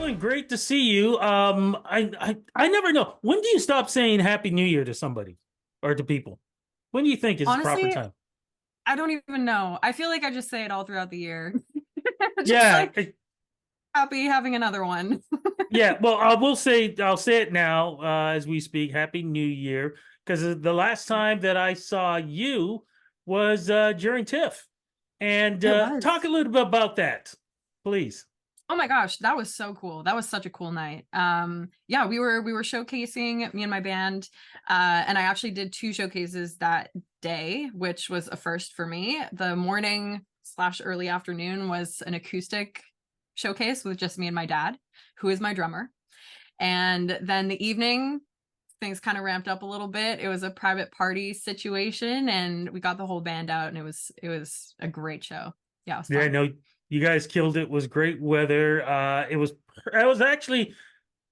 Delyn, great to see you. I never know. When do you stop saying Happy New Year to somebody or to people? When do you think is the proper Honestly, time? I don't even know. I feel like I just say it all throughout the year. Just Yeah, like happy having another one. yeah. Well, I will say I'll say it now as we speak. Happy New Year, because the last time that I saw you was during TIFF, and It talk a was. little bit about that, please. Oh my gosh, that was so cool. That was such a cool night. Yeah, we were showcasing me and my band, and I actually did two showcases that day, which was a first for me. The morning slash early afternoon was an acoustic showcase with just me and my dad, who is my drummer. And then the evening, things kind of ramped up a little bit. It was a private party situation, and we got the whole band out, and it was a great show. Yeah, it was Yeah, fun. no, you guys killed it. It was great weather. It was actually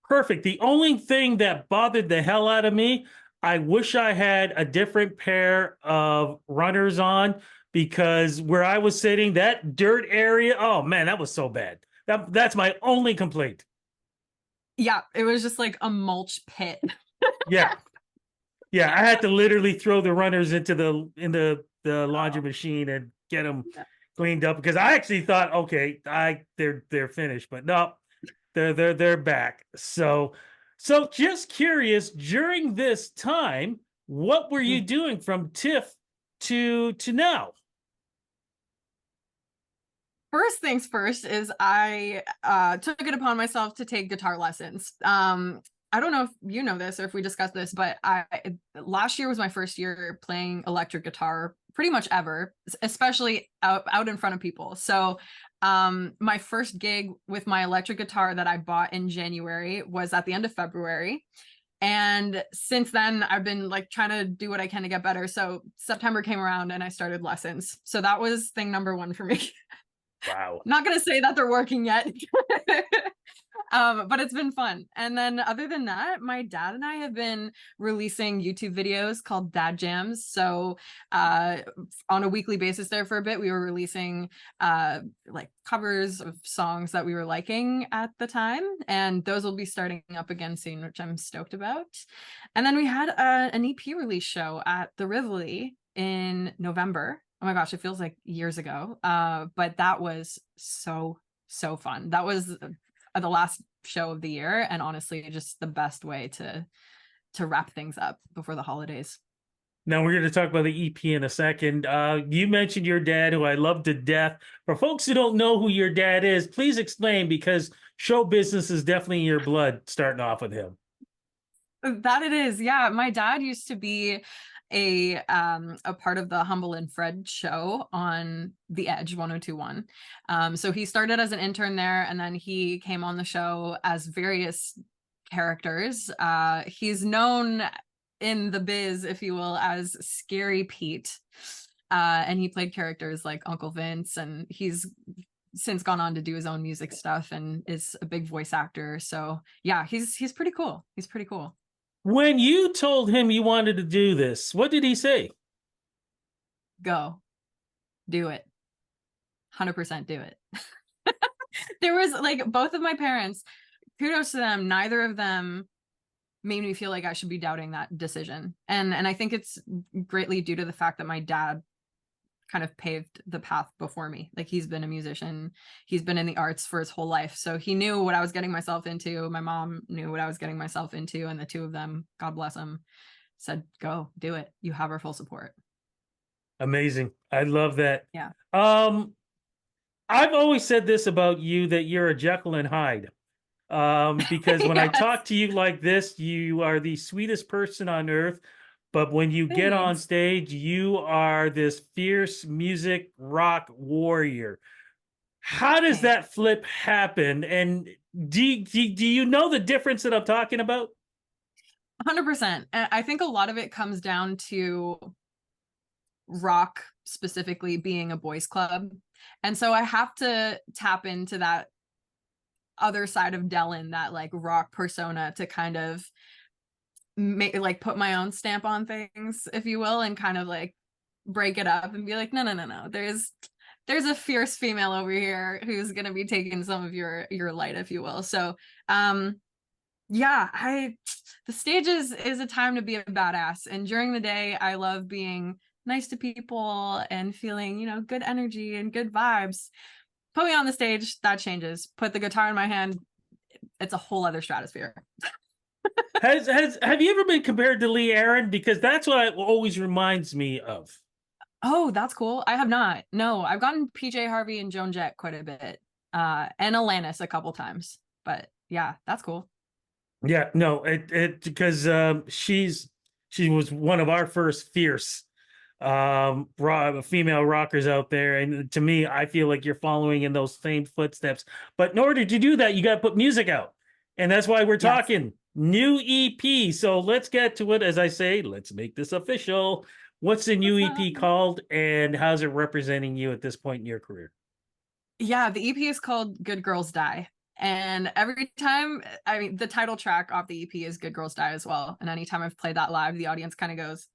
perfect. The only thing that bothered the hell out of me, I wish I had a different pair of runners on because where I was sitting, that dirt area, oh man, that was so bad. That's my only complaint. Yeah, it was just like a mulch pit. Yeah. Yeah, I had to literally throw the runners into the laundry machine and get them cleaned up because I actually thought, okay, they're finished, but no, they're back. So just curious, during this time, what were you doing from TIFF to now? First things first is I took it upon myself to take guitar lessons. I don't know if you know this or if we discussed this, but I last year was my first year playing electric guitar pretty much ever, especially out in front of people. So my first gig with my electric guitar that I bought in January was at the end of February. And since then, I've been like trying to do what I can to get better. So September came around and I started lessons. So that was thing number one for me. Wow. Not gonna say that they're working yet. But it's been fun. And then other than that, my dad and I have been releasing YouTube videos called Dad Jams. So on a weekly basis there for a bit, we were releasing like covers of songs that we were liking at the time. And those will be starting up again soon, which I'm stoked about. And then we had an EP release show at the Rivoli in November. Oh my gosh, it feels like years ago. But that was so fun. That was the last show of the year, and honestly, just the best way to wrap things up before the holidays. Now we're going to talk about the EP in a second. You mentioned your dad, who I love to death. For folks who don't know who your dad is, please explain because show business is definitely in your blood. Starting off with him. That it is. Yeah, my dad used to be a part of the Humble and Fred show on The Edge 1021. So he started as an intern there and then he came on the show as various characters. He's known in the biz, if you will, as Scary Pete. And he played characters like Uncle Vince, and he's since gone on to do his own music stuff and is a big voice actor. So yeah, he's pretty cool. He's pretty cool. When you told him you wanted to do this, what did he say? Go do it. 100% do it. There was like both of my parents, kudos to them, neither of them made me feel like I should be doubting that decision. And I think it's greatly due to the fact that my dad kind of paved the path before me. Like he's been a musician, he's been in the arts for his whole life. So he knew what I was getting myself into. My mom knew what I was getting myself into, and the two of them, God bless them, said, "Go, do it. You have our full support." Amazing. I love that. Yeah. Um, I've always said this about you that you're a Jekyll and Hyde. Because when I Yes. talk to you like this, you are the sweetest person on earth. But when you get on Thanks. stage, you are this fierce music rock warrior. How does Thanks. that flip happen? And do you know the difference that I'm talking about? 100%. I think a lot of it comes down to rock specifically being a boys club. And so I have to tap into that other side of Delyn, that like rock persona, to kind of make like put my own stamp on things, if you will, and kind of like break it up and be like, no, no, no, no. there's a fierce female over here who's gonna be taking some of your light, if you will. So yeah, I the stage is a time to be a badass. And during the day, I love being nice to people and feeling, good energy and good vibes. Put me on the stage, that changes. Put the guitar in my hand, it's a whole other stratosphere. Have you ever been compared to Lee Aaron? Because that's what it always reminds me of. Oh, that's cool. I have not. No, I've gotten PJ Harvey and Joan Jett quite a bit. And Alanis a couple times. But yeah, that's cool. Yeah, no, it because she was one of our first fierce female rockers out there, and to me, I feel like you're following in those same footsteps. But in order to do that, you got to put music out, and that's why we're Yes. talking new EP. So let's get to it. As I say, let's make this official. What's the new EP called, and how's it representing you at this point in your career? Yeah, the EP is called Good Girls Die. And every time, I mean, the title track off the EP is Good Girls Die as well. And anytime I've played that live, the audience kind of goes,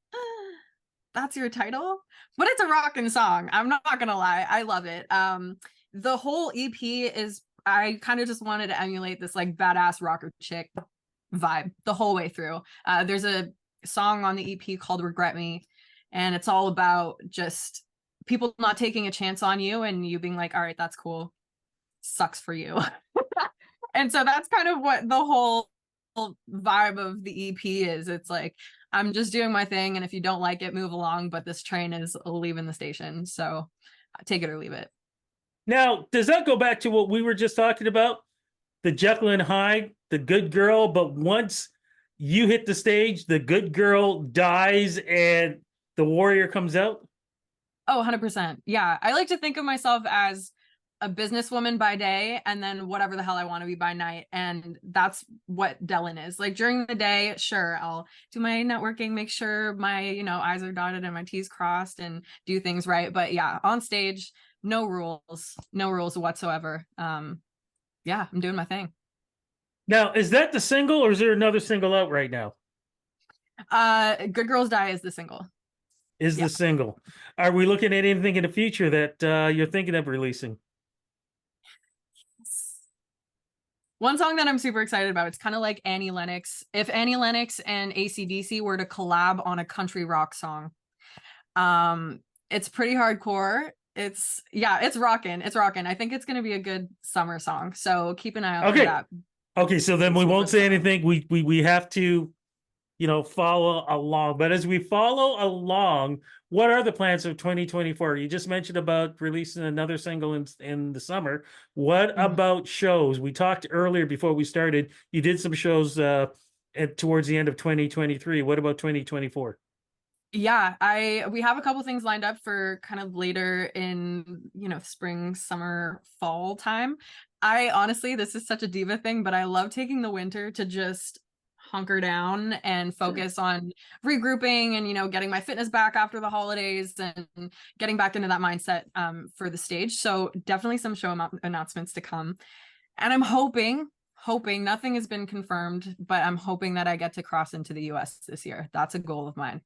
that's your title? But it's a rocking song. I'm not gonna lie. I love it. The whole EP is, I kind of just wanted to emulate this like badass rocker chick vibe the whole way through. There's a song on the EP called Regret Me, and it's all about just people not taking a chance on you and you being like, all right, that's cool. Sucks for you. And so that's kind of what the whole vibe of the EP is. It's like, I'm just doing my thing, and if you don't like it, move along, but this train is leaving the station, so take it or leave it. Now, does that go back to what we were just talking about? The Jekyll and Hyde, the good girl, but once you hit the stage, the good girl dies and the warrior comes out? Oh, 100%. Yeah. I like to think of myself as a businesswoman by day and then whatever the hell I want to be by night. And that's what Delyn is. Like during the day, sure, I'll do my networking, make sure my, I's are dotted and my T's crossed and do things right. But yeah, on stage, no rules whatsoever. Yeah, I'm doing my thing. Now, is that the single or is there another single out right now? Good Girls Die is the single. Is Yeah. the single. Are we looking at anything in the future that you're thinking of releasing? One song that I'm super excited about, it's kind of like Annie Lennox. If Annie Lennox and AC/DC were to collab on a country rock song, it's pretty hardcore. It's rocking. It's rocking. I think it's going to be a good summer song. So keep an eye out for that. Okay, so then we won't say anything. We have to, follow along. But as we follow along, what are the plans of 2024? You just mentioned about releasing another single in the summer. What about shows? We talked earlier before we started. You did some shows towards the end of 2023. What about 2024? Yeah, we have a couple things lined up for kind of later in, spring, summer, fall time. I honestly, this is such a diva thing, but I love taking the winter to just hunker down and focus on regrouping and, getting my fitness back after the holidays and getting back into that mindset for the stage. So definitely some show announcements to come. And I'm hoping nothing has been confirmed, but I'm hoping that I get to cross into the US this year. That's a goal of mine.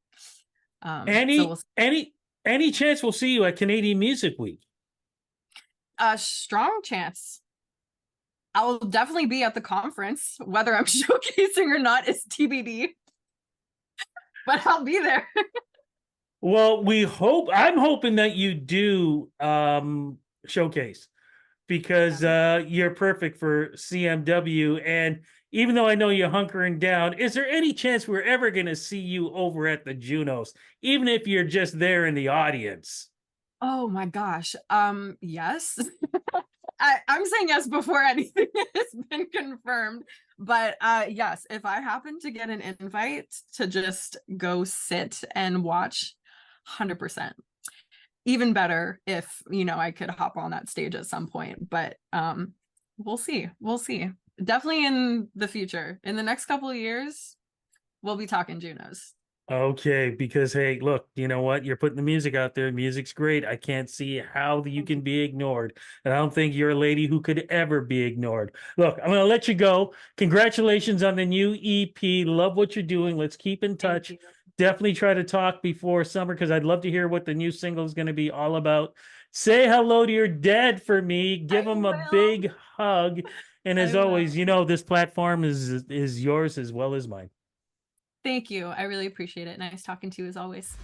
Any chance we'll see you at Canadian Music Week? A strong chance. I will definitely be at the conference. Whether I'm showcasing or not is TBD. But I'll be there. Well, I'm hoping that you do showcase because you're perfect for CMW. And even though I know you're hunkering down, is there any chance we're ever going to see you over at the Junos, even if you're just there in the audience? Oh my gosh. Yes. I'm saying yes before anything has been confirmed. But yes, if I happen to get an invite to just go sit and watch, 100%. Even better if, I could hop on that stage at some point. But we'll see. Definitely in the future. In the next couple of years, we'll be talking Junos. Okay, because hey, look, you know what? You're putting the music out there. Music's great. I can't see how you can be ignored. And I don't think you're a lady who could ever be ignored. Look, I'm going to let you go. Congratulations on the new EP. Love what you're doing. Let's keep in touch. definitely try to talk before summer because I'd love to hear what the new single is going to be all about. Say hello to your dad for me. Give I him a will. big hug. And as I always, will. you know, this platform is yours as well as mine. Thank you. I really appreciate it. Nice talking to you as always.